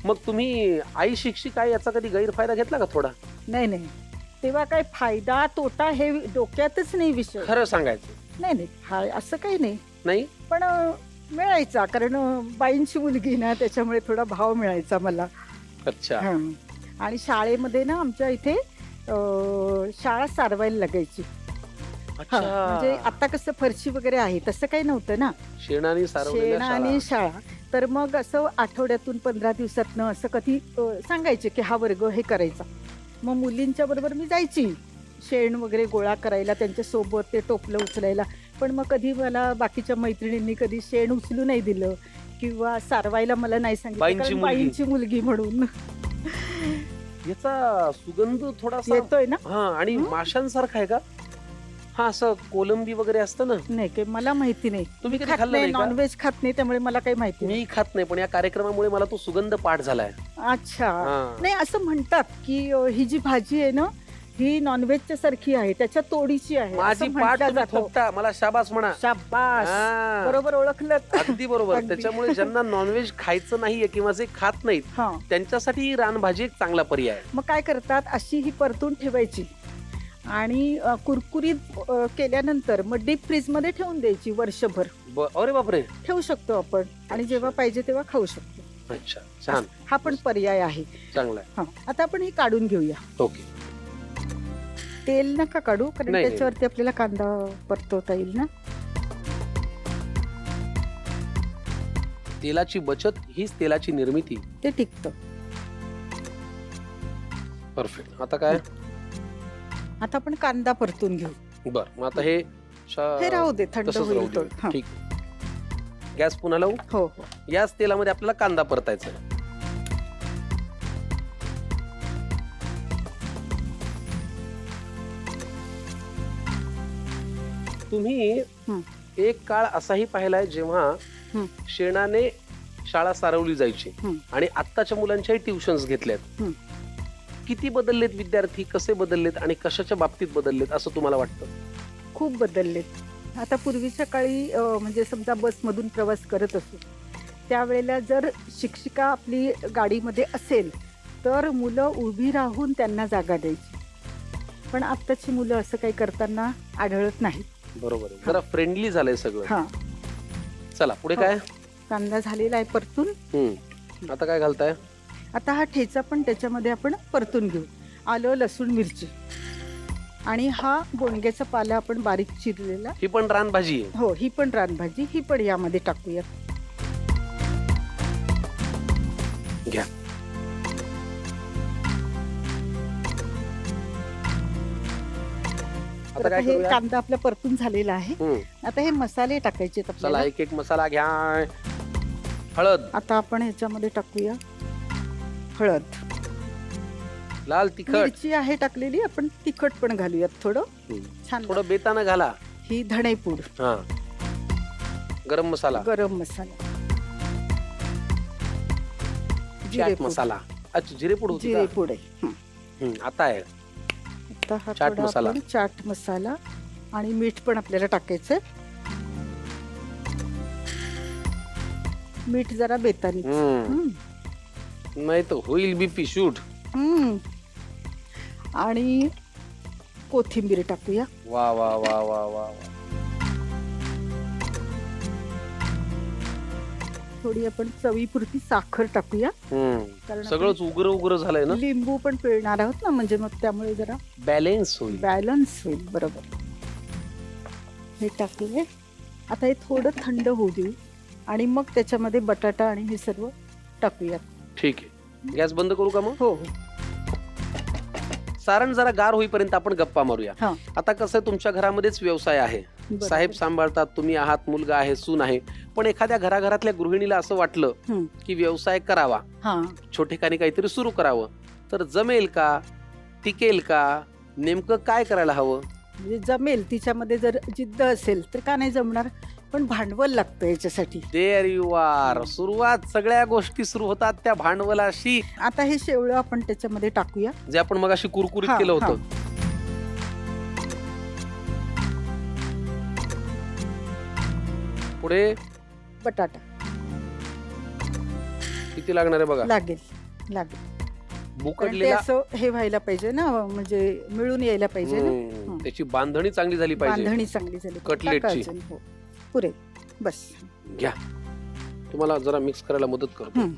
मग तुम्ही आई शिक्षिका आहे याचा कधी गैरफायदा घेतला का थोडा? नाही नाही, तेव्हा काय फायदा तोटा हे डोक्यातच नाही विषय. खरं सांगायचं नाही नाही, हा असं काही नाही. नाही. पण मिळायचा, कारण बाईंची मुलगी ना, त्याच्यामुळे थोडा भाव मिळायचा मला. अच्छा. हं. आणि शाळेमध्ये ना आमच्या इथे शाळा सारवायला लागायची. अच्छा. म्हणजे आता कसं फरशी वगैरे आहे तसं काही नव्हतं ना, शेणाने सारवलेल्या शेण आणि शाळा. तर मग असं आठवड्यातून 15 दिवसातनं असं कधी सांगायचे की हा वर्ग हे करायचा. मग मुलींच्या बरोबर मी जायची शेण वगैरे गोळा करायला, त्यांच्यासोबत ते टोपलं उचलायला. पण मग कधी मला बाकीच्या मैत्रिणींनी कधी शेण उचलू नाही दिलं किंवा सारवायला मला नाही सांगितलं, बाईंची कारण मुलगी. बाईंची मुलगी म्हणून. याचा सुगंध थोडासा येतोय ना? हा, आणि माशांसारखा आहे का? हा, असं कोलंबी वगैरे असतं ना. नाही काही मला माहिती नाही. तुम्ही कधी खात खाल्लं नाही, नाही का? नॉनव्हेज खात नाही, त्यामुळे मला काही माहिती नाही. मी खात नाही, पण या कार्यक्रमामुळे मला तो सुगंध पाठ झालाय. अच्छा. हा. नाही, असं म्हणतात की ही जी भाजी आहे ना, ही नॉनव्हेजच्या सारखी आहे, त्याच्या तोडीची आहे, माझी असं पाठ म्हटलं तुम्ही जातं. ठोकता, मला शाबास म्हणा. शाबास, हा. बरोबर ओळखलं. अगदी बरोबर. अगदी. त्याच्यामुळे ज्यांना नॉनव्हेज खायचं नाहीये किंवा जे खात नाहीत हा, त्यांच्यासाठी ही रानभाजी एक चांगला पर्याय आहे. मग काय करतात, अशी ही परतून ठेवायची आणि कुरकुरीत केल्यानंतर मग डीप फ्रीज मध्ये ठेवून द्यायची वर्षभर. अरे बापरे. ठेवू शकतो आपण आणि जेव्हा पाहिजे तेव्हा खाऊ शकतो. अच्छा, छान. हा पण पर्याय आहे. चांगला आहे. हा, आता आपण ही काढून घेऊया. ओके. तेल नका काढू, कारण नाही, त्याच्यावरती आपल्याला कांदा परतवता येईल ना. तेलाची बचत हीच तेलाची निर्मिती. ते टिकतं. परफेक्ट. आता काय? आता आपण कांदा परतून घेऊ. बर, मग आता हे हे राहू दे, थंड तसंच राहू होईल तो. दे. हा. ठीक. गॅस पुन्हा लावू. हो हो. याच तेलामध्ये आपल्याला कांदा परतायचा आहे. तुम्ही हं. एक काळ असाही पाहिलाय जेव्हा हं. शेणाने शाळा सारवली जायची हं. आणि आत्ताच्या मुलांच्याही ट्युशन्स घेतल्यात. हं. किती बदललेत विद्यार्थी, कसे बदललेत आणि कशाच्या बाबतीत बदललेत असं तुम्हाला वाटतं? खूप बदलले. आता पूर्वीच्या काळी म्हणजे समजा बसमधून प्रवास करत असू, त्यावेळेला जर शिक्षिका आपली गाडीमध्ये असेल तर मुलं उभी राहून त्यांना जागा द्यायची. पण आत्ताची मुलं असं काही करताना आढळत नाही. बरोबर आहे. जरा फ्रेंडली झालंय सगळं. हा, चला पुढे हो. काय? कांदा झालेला आहे परतून. आता काय घालताय? आता हा ठेचा पण त्याच्यामध्ये आपण परतून घेऊ. आलं, लसूण, मिरची आणि हा बोंडग्याचा पाला आपण बारीक चिरलेला. ही पण रानभाजी आहे. हो, ही पण रानभाजी, ही पण यामध्ये टाकूया. घ्या. आता तर काय हे करूया? कांदा आपला परतून झालेला आहे. आता हे मसाले टाकायचे चला आपल्याला. एक एक मसाला घ्या. हळद, आता आपण ह्याच्यामध्ये टाकूया हळद. लाल तिखट, मिरची आहे टाकलेली, आपण तिखट पण घालूयात थोडं. छान थोडं बेतानं घाला. ही धणेपूड, हा, गरम मसाला, गरम मसाला, चाट जिरेपूड. मसाला. अच्छा, जिरेपूड होती का? जिरेपूड आहे. आता आहे. आता हा चाट थोडा मसाला. आपण चाट मसाला आणि मीठ पण आपल्याला टाकायचंय. मीठ जरा बेतानी. नाही तर होईल बीपी शूट. आणि कोथिंबीर टाकूया. वा वा वा वा वा. थोडी आपण चवीपुरती साखर टाकूया. कारण सगळंच उग्र उग्र झालंय ना. आपण लिंबू पण पिळणार आहोत ना, म्हणजे मग त्यामुळे जरा बॅलेन्स होईल. बॅलन्स होईल. बरोबर. हे टाकले. आता हे थोडं थंड होऊ देऊ आणि मग त्याच्यामध्ये बटाटा आणि हे सर्व टाकूया. ठीक आहे. गॅस बंद करू का मग? हो हो. सारण जरा गार होईपर्यंत आपण गप्पा मारूया. हा. आता कसं तुमच्या घरामध्येच व्यवसाय आहे, बरोबर. साहेब सांभाळतात, तुम्ही आहात, मुलगा आहे, सून आहे. पण एखाद्या घराघरातल्या गृहिणीला असं वाटलं की व्यवसाय करावा, हा, छोटेखानी काहीतरी सुरू करावं, तर जमेल का, टिकेल का, नेमकं काय करायला हवं? म्हणजे जमेल, तिच्यामध्ये जर जिद्द असेल तर का नाही जमणार, पण भांडवल लागतं याच्यासाठी. There you are. सुरुवात सगळ्या गोष्टी सुरू होतात त्या भांडवलाशी. आता हे शेवळं आपण त्याच्यामध्ये टाकूया. जे आपण मगाशी कुरकुरीत हा, केलं हा. होतं. पुढे बटाटा. ही किती लागणार आहे बघा. लागेल लागेल कारण ते बुकडलेला असं हे व्हायला पाहिजे ना, म्हणजे मिळून यायला पाहिजे ना. त्याची बांधणी चांगली झाली पाहिजे. बांधणी चांगली झाली पाहिजे. कटलेटची. टाका अजून, हो पुरे बस. घ्या, तुम्हाला जरा मिक्स करायला मदत करतो.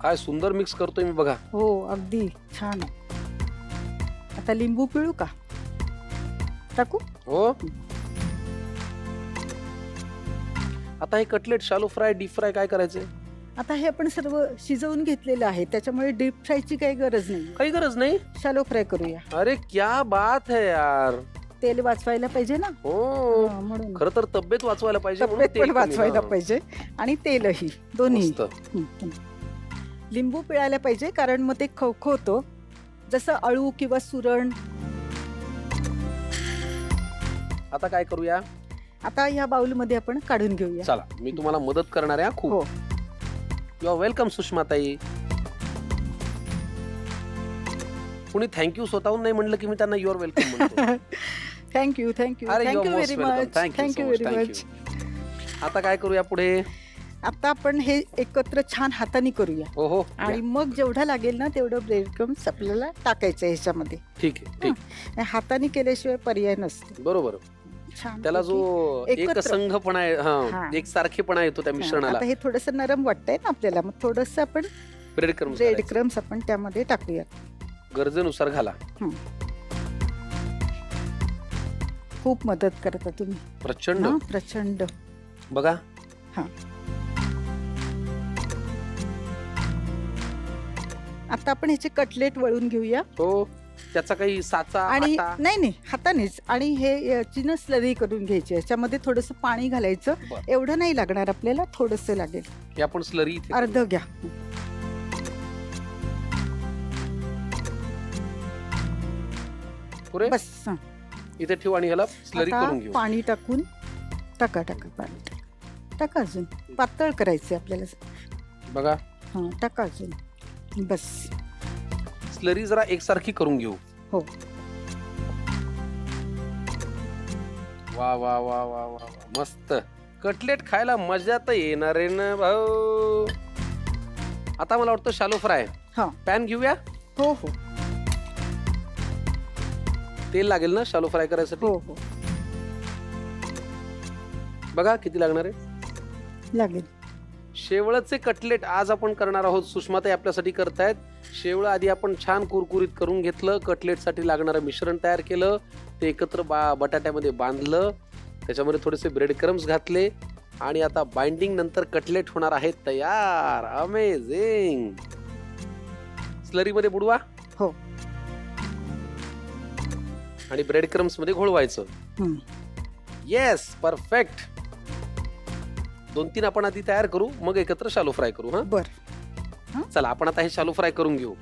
काय सुंदर मिक्स करतोय मी बघा. हो अगदी छान. आता लिंबू पिळू का, टाकू? हो. आता हे cutlet shallow fry, deep fry काय करायचंय? आता हे आपण सर्व शिजवून घेतलेलं आहे, त्याच्यामुळे डीप फ्रायची काही गरज नाही. काही गरज नाही. शालो फ्राय करूया. अरे क्या बात है यार. तेल वाचवायला पाहिजे ना. हो, म्हणून खर तर तब्येत वाचवायला पाहिजे. म्हणून तब्येत तेल पण कमी. वाचवायला हा. पाहिजे आणि तेलही, दोन्ही. मस्त. लिंबू पिळायला पाहिजे कारण मग ते खवखवतो, जसं अळू किंवा सुरण. आता काय करूया? आता ह्या बाउल मध्ये आपण काढून घेऊया. चला, मी तुम्हाला मदत करणार आहे. खूप. हो. यू आर वेलकम सुषमाताई. कुणी थँक्यू स्वतःहून नाही म्हणलं की मी त्यांना युअर वेलकम म्हणतो. थँक्यू थँक्यू अरे, you are thank you most very welcome. Much. Thank you so thank you much. Very Thank much. आता काय करूया पुढे? आता आपण हे एकत्र छान हाताने करूया हो हो. आणि मग जेवढं लागेल ना तेवढं ब्रेड क्रम्स आपल्याला टाकायचं ह्याच्यामध्ये. ठीक आहे. ठीक. हाताने केल्याशिवाय पर्याय नसतो. बरोबर. छान त्याला जो एकत्र. एक संघपणा आहे, हा, हा. एक सारखेपणा येतो त्या मिश्रणाला. आता हे थोडस नरम वाटतंय ना आपल्याला, मग थोडस आपण ब्रेड क्रम्स ब्रेड क्रम्स आपण त्यामध्ये टाकूया. गरजेनुसार घाला. खूप मदत करता तुम्ही. प्रचंड. ना, प्रचंड. बघा. हा. आता आपण ह्याचे कटलेट वळून घेऊया. हो. त्याचा काही साचा आणि आटा? नाही हातानेच. आणि हे याची ना स्लरी करून घ्यायची. याच्यामध्ये थोडस पाणी घालायचं. बरं. एवढं नाही लागणार आपल्याला, थोडस लागेल. हे आपण स्लरी इथे अर्ध घ्या. पुरे बस. हं. इथे ठेवू आणि ह्याला स्लरी आता करून घेऊ. पाणी टाकून टाका पाणी टाका. अजून पातळ करायचे आपल्याला. बघा, हा टाका अजून. बस. स्लरी जरा एकसारखी करून घेऊ. हो. वा वा वा वा वा, मस्त. कटलेट खायला मजा तर येणार आहे ना भाऊ. आता मला वाटतं शालो फ्राय. हा. पॅन घेऊया. हो हो तेल लागेल ना शालो फ्राय करायसाठी? हो हो बघा किती लागणार आहे. लागेल. शेवळाचे कटलेट आज आपण करणार आहोत. सुषमाताई आपल्यासाठी करतायत. शेवळ आधी आपण छान कुरकुरीत करून घेतलं. कटलेटसाठी लागणारं मिश्रण तयार केलं. ते एकत्र बटाट्यामध्ये बांधलं. त्याच्यामध्ये थोडेसे ब्रेड क्रम्स घातले आणि आता बाइंडिंग नंतर कटलेट होणार आहेत तयार. अमेझिंग. स्लरी मध्ये बुडवा. हो. आणि ब्रेड क्रम्स मध्ये घोळवायचं. Yes, perfect. 2-3 आपण आधी तयार करू, मग एकत्र शालो फ्राय करू. हा, बर. चला आपण आता हे शालो फ्राय करून घेऊ.